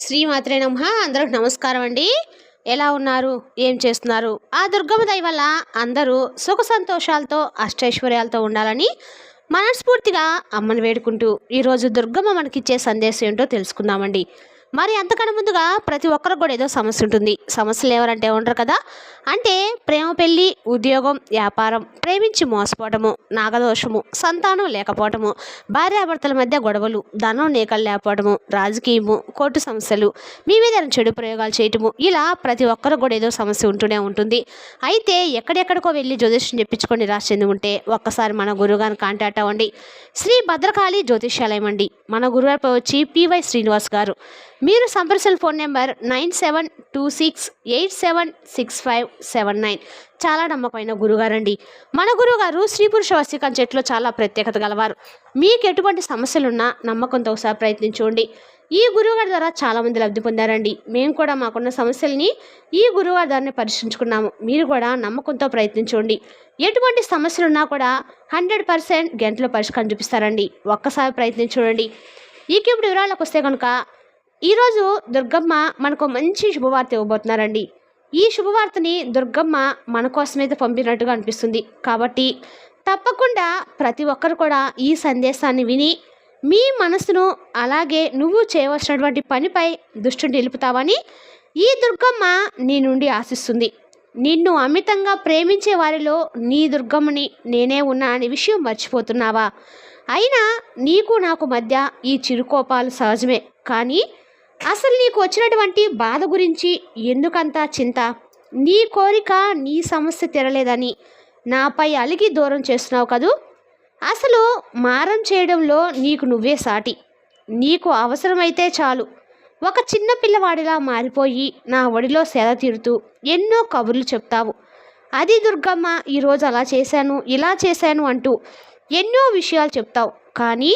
శ్రీమాత్రే నమః. అందరికి నమస్కారం అండి. ఎలా ఉన్నారు? ఏం చేస్తున్నారు? ఆ దుర్గమ్మ దయ వల్ల అందరూ సుఖ సంతోషాలతో అష్టైశ్వర్యాలతో ఉండాలని మనస్ఫూర్తిగా అమ్మని వేడుకుంటూ ఈరోజు దుర్గమ్మ మనకిచ్చే సందేశం ఏంటో తెలుసుకుందామండి. మరి అంతకన్నా ముందుగా ప్రతి ఒక్కరికి కూడా ఏదో సమస్య ఉంటుంది. సమస్యలు ఎవరంటే ఉండరు కదా. అంటే ప్రేమ, పెళ్ళి, ఉద్యోగం, వ్యాపారం, ప్రేమించి మోసపోవటము, నాగదోషము, సంతానం లేకపోవటము, భార్యాభర్తల మధ్య గొడవలు, ధనం నీకలు లేకపోవటము, రాజకీయము, కోర్టు సమస్యలు, మీ మీద చెడు ప్రయోగాలు చేయటము, ఇలా ప్రతి ఒక్కరు కూడా ఏదో సమస్య ఉంటూనే ఉంటుంది. అయితే ఎక్కడెక్కడికో వెళ్ళి జ్యోతిష్యం చెప్పించుకొని నిరాశ చెంది ఉంటే ఒక్కసారి మన గురువుగారిని కాంటాక్ట్ అవ్వండి. శ్రీ భద్రకాళి జ్యోతిష్యాలయం అండి. మన గురువారిపై వచ్చి పివై శ్రీనివాస్ గారు. మీరు సంప్రదించిన ఫోన్ నెంబర్ 9726876579. చాలా నమ్మకమైన గురుగారండి. మన గురుగారు స్త్రీ పురుష వశీకరణ చెట్లో చాలా ప్రత్యేకత గలవారు. మీకు ఎటువంటి సమస్యలున్నా నమ్మకంతో ఒకసారి ప్రయత్నించండి. ఈ గురువుగారి ద్వారా చాలామంది లబ్ధి పొందారండి. మేము కూడా మాకున్న సమస్యల్ని ఈ గురువుగారి ద్వారానే పరిష్కరించుకున్నాము. మీరు కూడా నమ్మకంతో ప్రయత్నించండి. ఎటువంటి సమస్యలున్నా కూడా 100% గంటలో పరిష్కారం చూపిస్తారండి. ఒక్కసారి ప్రయత్నించండి. ఇప్పుడు వివరాలకు వస్తే కనుక ఈరోజు దుర్గమ్మ మనకు మంచి శుభవార్త ఇవ్వబోతున్నారండి. ఈ శుభవార్తని దుర్గమ్మ మన కోసమైతే పంపినట్టుగా అనిపిస్తుంది. కాబట్టి తప్పకుండా ప్రతి ఒక్కరు కూడా ఈ సందేశాన్ని విని మీ మనసును అలాగే నువ్వు చేయవలసినటువంటి పనిపై దృష్టిని నిలుపుతావని ఈ దుర్గమ్మ నీ నుండి ఆశిస్తుంది. నిన్ను అమితంగా ప్రేమించే వారిలో నీ దుర్గమ్మని నేనే ఉన్నా అనే విషయం మర్చిపోతున్నావా? అయినా నీకు నాకు మధ్య ఈ చిరుకోపాలు సహజమే. కానీ అసలు నీకు వచ్చినటువంటి బాధ గురించి ఎందుకంత చింత? నీ కోరిక నీ సమస్య తీరలేదని నాపై అలిగి దూరం చేస్తున్నావు కదూ. అసలు మారం చేయడంలో నీకు నువ్వే సాటి. నీకు అవసరమైతే చాలు ఒక చిన్న పిల్లవాడిలా మారిపోయి నా ఒడిలో సేద తీరుతూ ఎన్నో కబుర్లు చెప్తావు. అది దుర్గమ్మ, ఈరోజు అలా చేశాను ఇలా చేశాను అంటూ ఎన్నో విషయాలు చెప్తావు. కానీ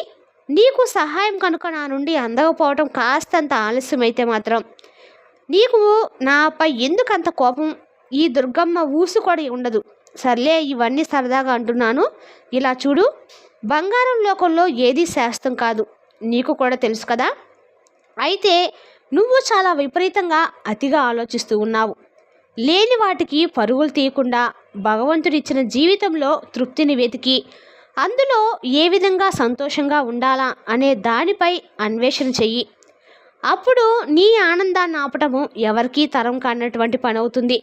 నీకు సహాయం కనుక నా నుండి అందకపోవటం కాస్తంత ఆలస్యమైతే మాత్రం నీకు నాపై ఎందుకంత కోపం? ఈ దుర్గమ్మ ఊసు కూడా ఉండదు. సర్లే, ఇవన్నీ సరదాగా అంటున్నాను. ఇలా చూడు, బంగారం లోకంలో ఏది శాస్త్రం కాదు, నీకు కూడా తెలుసు కదా. అయితే నువ్వు చాలా విపరీతంగా అతిగా ఆలోచిస్తూ ఉన్నావు. లేని వాటికి పరుగులు తీయకుండా భగవంతుడిచ్చిన జీవితంలో తృప్తిని వెతికి అందులో ఏ విధంగా సంతోషంగా ఉండాలా అనే దానిపై అన్వేషణ చెయ్యి. అప్పుడు నీ ఆనందాన్ని ఆపటము ఎవరికీ తరం కానటువంటి పని అవుతుంది.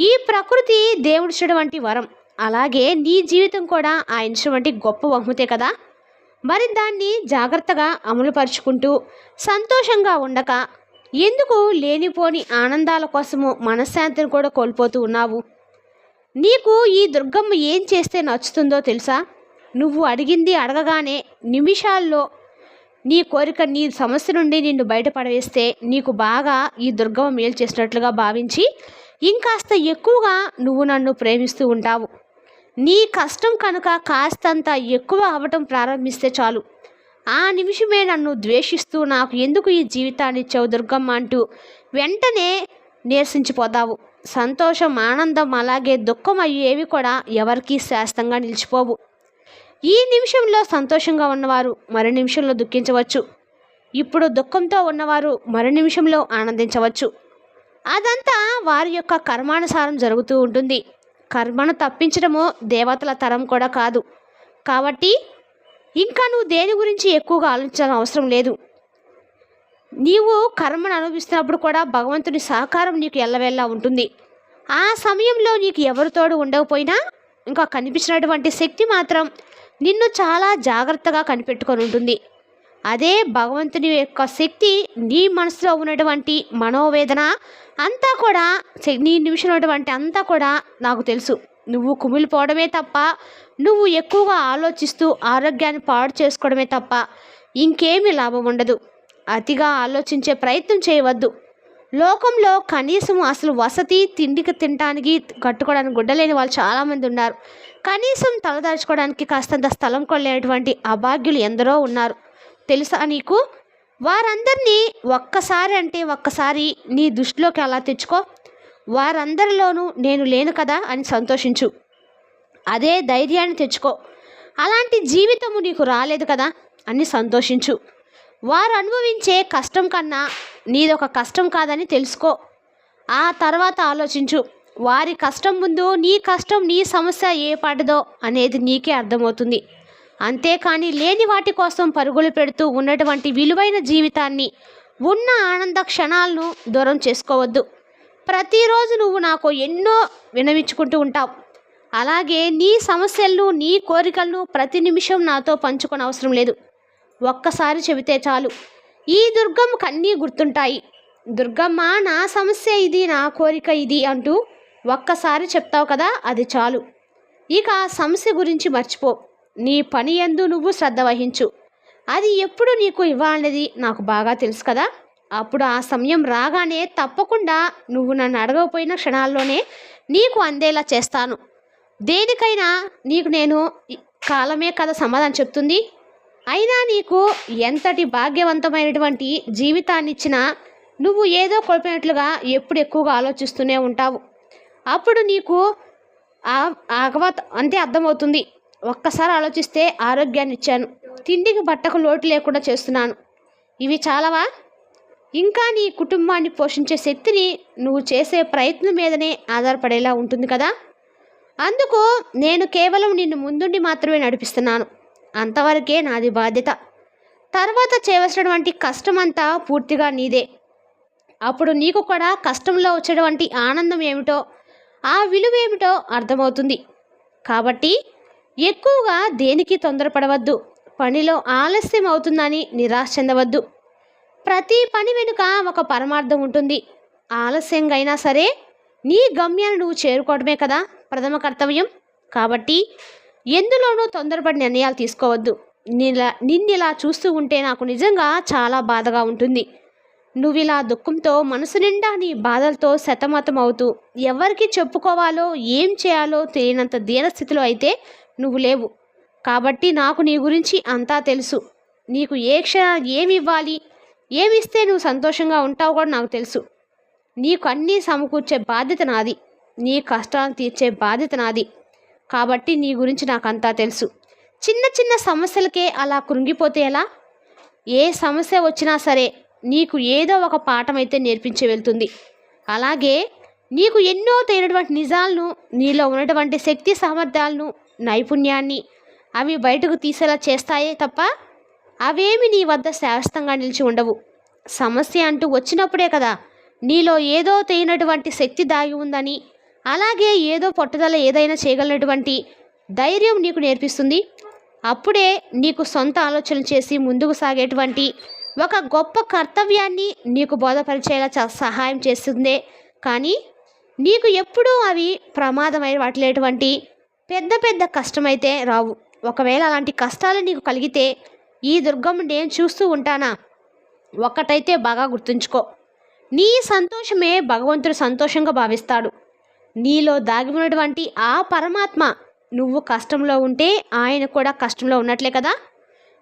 ఈ ప్రకృతి దేవుడిచ్చినటువంటి వరం, అలాగే నీ జీవితం కూడా ఆయనటువంటి గొప్ప బహుమతే కదా. మరి దాన్ని జాగ్రత్తగా అమలుపరుచుకుంటూ సంతోషంగా ఉండక ఎందుకు లేనిపోని ఆనందాల కోసము మనశ్శాంతిని కూడా కోల్పోతూ ఉన్నావు? నీకు ఈ దుర్గమ్మ ఏం చేస్తే నచ్చుతుందో తెలుసా? నువ్వు అడిగింది అడగగానే నిమిషాల్లో నీ కోరిక, నీ సమస్య నుండి నిన్ను బయటపడవేస్తే నీకు బాగా ఈ దుర్గమ్మ మేలు చేసినట్లుగా భావించి ఇంకాస్త ఎక్కువగా నువ్వు నన్ను ప్రేమిస్తూ ఉంటావు. నీ కష్టం కనుక కాస్తంత ఎక్కువ అవ్వటం ప్రారంభిస్తే చాలు, ఆ నిమిషమే నన్ను ద్వేషిస్తూ నాకు ఎందుకు ఈ జీవితాన్ని ఇచ్చావు దుర్గమ్మ అంటూ వెంటనే నీరసించిపోతావు. సంతోషం, ఆనందం అలాగే దుఃఖం అయ్యేవి కూడా ఎవరికీ శాశ్వతంగా నిలిచిపోవు. ఈ నిమిషంలో సంతోషంగా ఉన్నవారు మరో నిమిషంలో దుఃఖించవచ్చు. ఇప్పుడు దుఃఖంతో ఉన్నవారు మరో నిమిషంలో ఆనందించవచ్చు. అదంతా వారి యొక్క కర్మానుసారం జరుగుతూ ఉంటుంది. కర్మను తప్పించడము దేవతల తరం కూడా కాదు. కాబట్టి ఇంకా నువ్వు దేని గురించి ఎక్కువగా ఆలోచించాల్సిన అవసరం లేదు. నీవు కర్మను అనుభవిస్తున్నప్పుడు కూడా భగవంతుని సహకారం నీకు ఎల్లవేళలా ఉంటుంది. ఆ సమయంలో నీకు ఎవరి తోడు ఉండకపోయినా ఇంకా కనిపించినటువంటి శక్తి మాత్రం నిన్ను చాలా జాగ్రత్తగా కనిపెట్టుకొని ఉంటుంది. అదే భగవంతుని యొక్క శక్తి నీ మనసులో ఉన్నటువంటి మనోవేదన అంతా కూడా, నీ నిమిషం ఉన్నటువంటి అంతా కూడా నాకు తెలుసు. నువ్వు కుమిలిపోవడమే తప్ప, నువ్వు ఎక్కువగా ఆలోచిస్తూ ఆరోగ్యాన్ని పాడు చేసుకోవడమే తప్ప ఇంకేమీ లాభం ఉండదు. అతిగా ఆలోచించే ప్రయత్నం చేయవద్దు. లోకంలో కనీసం అసలు వసతి, తిండికి తినడానికి కట్టుకోవడానికి గుడ్డలేని వాళ్ళు చాలామంది ఉన్నారు. కనీసం తలదాచుకోవడానికి కాస్తంత స్థలం కొనలేనటువంటి అభాగ్యులు ఎందరో ఉన్నారు. తెలుసా నీకు? వారందరినీ ఒక్కసారి నీ దృష్టిలోకి అలా తెచ్చుకో. వారందరిలోనూ నేను లేను కదా అని సంతోషించు. అదే ధైర్యాన్ని తెచ్చుకో. అలాంటి జీవితము నీకు రాలేదు కదా అని సంతోషించు. వారు అనుభవించే కష్టం కన్నా నీదొక కష్టం కాదని తెలుసుకో. ఆ తర్వాత ఆలోచించు. వారి కష్టం ముందు నీ కష్టం, నీ సమస్య ఏ పాటిదో అనేది నీకే అర్థమవుతుంది. అంతేకాని లేని వాటి కోసం పరుగులు పెడుతూ ఉన్నటువంటి విలువైన జీవితాన్ని, ఉన్న ఆనంద క్షణాలను దూరం చేసుకోవద్దు. ప్రతిరోజు నువ్వు నాకు ఎన్నో వినవించుకుంటూ ఉంటావు. అలాగే నీ సమస్యలను, నీ కోరికలను ప్రతి నిమిషం నాతో పంచుకొని అవసరం లేదు. ఒక్కసారి చెబితే చాలు. ఈ దుర్గమ్మకు అన్నీ గుర్తుంటాయి. దుర్గమ్మ, నా సమస్య ఇది, నా కోరిక ఇది అంటూ ఒక్కసారి చెప్తావు కదా, అది చాలు. ఇక ఆ సమస్య గురించి మర్చిపో. నీ పని యందు నువ్వు శ్రద్ధ వహించు. అది ఎప్పుడు నీకు ఇవ్వాలనేది నాకు బాగా తెలుసు కదా. అప్పుడు ఆ సమయం రాగానే తప్పకుండా నువ్వు నన్ను అడగకపోయిన క్షణాల్లోనే నీకు అందేలా చేస్తాను. దేనికైనా నీకు నేను కాలమే కదా సమాధానం చెప్తుంది. అయినా నీకు ఎంతటి భాగ్యవంతమైనటువంటి జీవితాన్ని ఇచ్చినా నువ్వు ఏదో కోల్పోయినట్లుగా ఎప్పుడు ఎక్కువగా ఆలోచిస్తూనే ఉంటావు. అప్పుడు నీకు అంటే అర్థమవుతుంది. ఒక్కసారి ఆలోచిస్తే ఆరోగ్యాన్ని ఇచ్చాను, తిండికి బట్టకు లోటు లేకుండా చేస్తున్నాను. ఇవి చాలవా? ఇంకా నీ కుటుంబాన్ని పోషించే శక్తిని నువ్వు చేసే ప్రయత్నం మీదనే ఆధారపడేలా ఉంటుంది కదా. అందుకు నేను కేవలం నిన్ను ముందుండి మాత్రమే నడిపిస్తున్నాను. అంతవరకే నాది బాధ్యత. తర్వాత చేయవలసినటువంటి కష్టమంతా పూర్తిగా నీదే. అప్పుడు నీకు కూడా కష్టంలో వచ్చేటువంటి ఆనందం ఏమిటో, ఆ విలువ ఏమిటో అర్థమవుతుంది. కాబట్టి ఎక్కువగా దేనికి తొందరపడవద్దు. పనిలో ఆలస్యం అవుతుందని నిరాశ చెందవద్దు. ప్రతి పని వెనుక ఒక పరమార్థం ఉంటుంది. ఆలస్యంగా అయినా సరే నీ గమ్యాన్ని నువ్వు చేరుకోవడమే కదా ప్రథమ కర్తవ్యం. కాబట్టి ఎందులోనూ తొందరపడి నిర్ణయాలు తీసుకోవద్దు. నిన్నిలా చూస్తూ ఉంటే నాకు నిజంగా చాలా బాధగా ఉంటుంది. నువ్విలా దుఃఖంతో మనసు నిండా నీ బాధలతో సతమతం అవుతూ ఎవరికి చెప్పుకోవాలో ఏం చేయాలో తెలియనంత దీనస్థితిలో అయితే నువ్వు లేవు. కాబట్టి నాకు నీ గురించి అంతా తెలుసు. నీకు ఏ క్షణం ఏమి ఇవ్వాలి, ఏమిస్తే నువ్వు సంతోషంగా ఉంటావు కూడా నాకు తెలుసు. నీకు అన్నీ సమకూర్చే బాధ్యత నాది, నీ కష్టాలను తీర్చే బాధ్యత నాది. కాబట్టి నీ గురించి నాకంతా తెలుసు. చిన్న చిన్న సమస్యలకే అలా కృంగిపోతే ఎలా? ఏ సమస్య వచ్చినా సరే నీకు ఏదో ఒక పాఠం అయితే నేర్పించి వెళ్తుంది. అలాగే నీకు ఎన్నో తేనటువంటి నిజాలను, నీలో ఉన్నటువంటి శక్తి సామర్థ్యాలను, నైపుణ్యాన్ని అవి బయటకు తీసేలా చేస్తాయే తప్ప అవేమి నీ వద్ద శాశ్వతంగా నిలిచి ఉండవు. సమస్య అంటూ వచ్చినప్పుడే కదా నీలో ఏదో తేనటువంటి శక్తి దాగి ఉందని, అలాగే ఏదో పట్టుదల ఏదైనా చేయగలిగినటువంటి ధైర్యం నీకు నేర్పిస్తుంది. అప్పుడే నీకు సొంత ఆలోచనలు చేసి ముందుకు సాగేటువంటి ఒక గొప్ప కర్తవ్యాన్ని నీకు బోధపరిచేలా సహాయం చేస్తుందే. కానీ నీకు ఎప్పుడూ అవి ప్రమాదమైన వాటిలేటువంటి పెద్ద పెద్ద కష్టమైతే రావు. ఒకవేళ అలాంటి కష్టాలు నీకు కలిగితే ఈ దుర్గమ్మ నేను చూస్తూ ఉంటానా? ఒక్కటైతే బాగా గుర్తుంచుకో, నీ సంతోషమే భగవంతుడు సంతోషంగా భావిస్తాడు. నీలో దాగి ఉన్నటువంటి ఆ పరమాత్మ నువ్వు కష్టంలో ఉంటే ఆయన కూడా కష్టంలో ఉన్నట్లే కదా.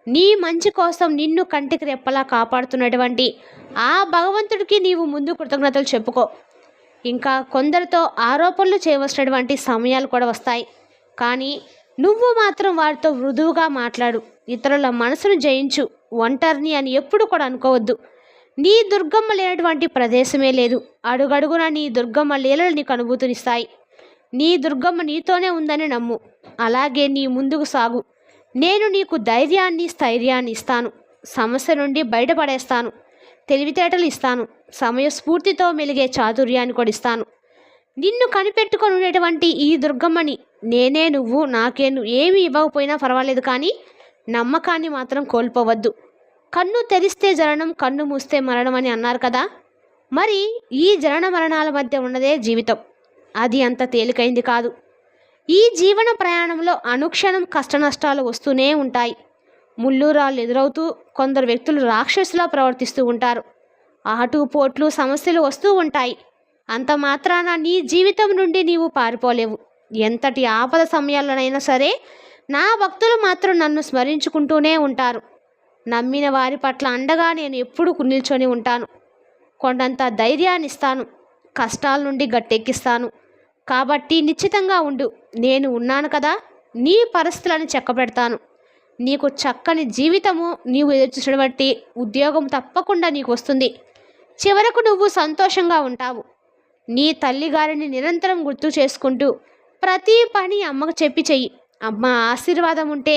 నీ మంచి కోసం నిన్ను కంటికి రెప్పలా కాపాడుతున్నటువంటి ఆ భగవంతుడికి నీవు ముందు కృతజ్ఞతలు చెప్పుకో. ఇంకా కొందరితో ఆరోపణలు చేయవలసినటువంటి సమయాలు కూడా వస్తాయి. కానీ నువ్వు మాత్రం వారితో మృదువుగా మాట్లాడు. ఇతరుల మనసును జయించు. ఒంటరిని అని ఎప్పుడు కూడా అనుకోవద్దు. నీ దుర్గమ్మ లేనటువంటి ప్రదేశమే లేదు. అడుగడుగున నీ దుర్గమ్మ లీలలు నీకు అనుభూతినిస్తాయి. నీ దుర్గమ్మ నీతోనే ఉందని నమ్ము. అలాగే నీ ముందుకు సాగు. నేను నీకు ధైర్యాన్ని, స్థైర్యాన్ని ఇస్తాను. సమస్య నుండి బయటపడేస్తాను. తెలివితేటలు ఇస్తాను. సమయస్ఫూర్తితో మెలిగే చాతుర్యాన్ని కూడా ఇస్తాను. నిన్ను కనిపెట్టుకొని ఉండేటువంటి ఈ దుర్గమ్మని నేనే. నువ్వు నాకేను ఏమి ఇవ్వకపోయినా పర్వాలేదు, కానీ నమ్మకాన్ని మాత్రం కోల్పోవద్దు. కన్ను తెరిస్తే జననం, కన్ను మూస్తే మరణం అని అన్నారు కదా. మరి ఈ జనన మరణాల మధ్య ఉన్నదే జీవితం. అది అంత తేలికైంది కాదు. ఈ జీవన ప్రయాణంలో అనుక్షణం కష్టనష్టాలు వస్తూనే ఉంటాయి. ముళ్ళూరాలు ఎదురవుతూ కొందరు వ్యక్తులు రాక్షసులా ప్రవర్తిస్తూ ఉంటారు. ఆటుపోట్లు సమస్యలు వస్తూ ఉంటాయి. అంత మాత్రాన నీ జీవితం నుండి నీవు పారిపోలేవు. ఎంతటి ఆపద సమయాల్లోనైనా సరే నా భక్తులు మాత్రం నన్ను స్మరించుకుంటూనే ఉంటారు. నమ్మిన వారి పట్ల అండగా నేను ఎప్పుడూ నిల్చొని ఉంటాను. కొండంత ధైర్యాన్ని ఇస్తాను. కష్టాల నుండి గట్టెక్కిస్తాను. కాబట్టి నిశ్చితంగా ఉండు. నేను ఉన్నాను కదా. నీ పరిస్థితులను చక్కబెడతాను. నీకు చక్కని జీవితము, నీవు ఎదుర్చున్నటువంటి ఉద్యోగం తప్పకుండా నీకు వస్తుంది. చివరకు నువ్వు సంతోషంగా ఉంటావు. నీ తల్లిగారిని నిరంతరం గుర్తు చేసుకుంటూ ప్రతి పని అమ్మకు చెప్పి చెయ్యి. అమ్మ ఆశీర్వాదం ఉంటే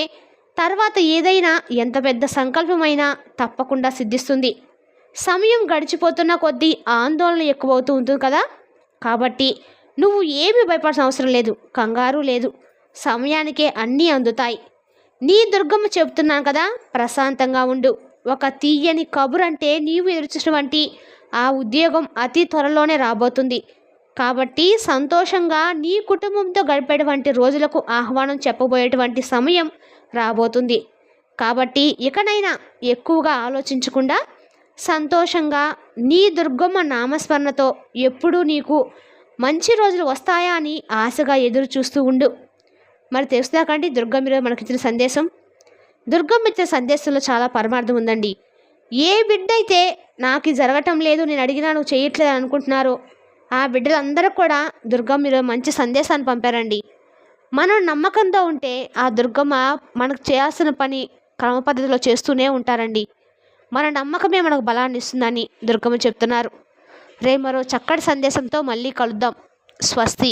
తర్వాత ఏదైనా ఎంత పెద్ద సంకల్పమైనా తప్పకుండా సిద్ధిస్తుంది. సమయం గడిచిపోతున్న కొద్దీ ఆందోళన ఎక్కువవుతూ ఉంటుంది కదా. కాబట్టి నువ్వు ఏమీ భయపడాల్సిన అవసరం లేదు, కంగారు లేదు. సమయానికే అన్నీ అందుతాయి. నీ దుర్గమ్మ చెబుతున్నాను కదా, ప్రశాంతంగా ఉండు. ఒక తీయని కబురంటే నీవు ఎదురుచినటువంటి ఆ ఉద్యోగం అతి త్వరలోనే రాబోతుంది. కాబట్టి సంతోషంగా నీ కుటుంబంతో గడిపేటువంటి రోజులకు ఆహ్వానం చెప్పబోయేటువంటి సమయం రాబోతుంది. కాబట్టి ఇకనైనా ఎక్కువగా ఆలోచించకుండా సంతోషంగా నీ దుర్గమ్మ నామస్మరణతో ఎప్పుడూ నీకు మంచి రోజులు వస్తాయా అని ఆశగా ఎదురు చూస్తూ ఉండు. మరి తెలుసుదాకండి దుర్గమ్మ మనకిచ్చిన సందేశం. దుర్గమ్మ ఇచ్చిన సందేశంలో చాలా పరమార్థం ఉందండి. ఏ బిడ్డ అయితే నాకు జరగటం లేదు, నేను అడిగినా నువ్వు చేయట్లేదు అని అనుకుంటున్నారో ఆ బిడ్డలందరూ కూడా దుర్గమ్మ మంచి సందేశాన్ని పంపారండి. మనం నమ్మకంతో ఉంటే ఆ దుర్గమ్మ మనకు చేయాల్సిన పని క్రమ పద్ధతిలో చేస్తూనే ఉంటారండి. మన నమ్మకమే మనకు బలాన్ని ఇస్తుందని దుర్గమ్మ చెప్తున్నారు. రేపు మరో చక్కటి సందేశంతో మళ్ళీ కలుద్దాం. స్వస్తి.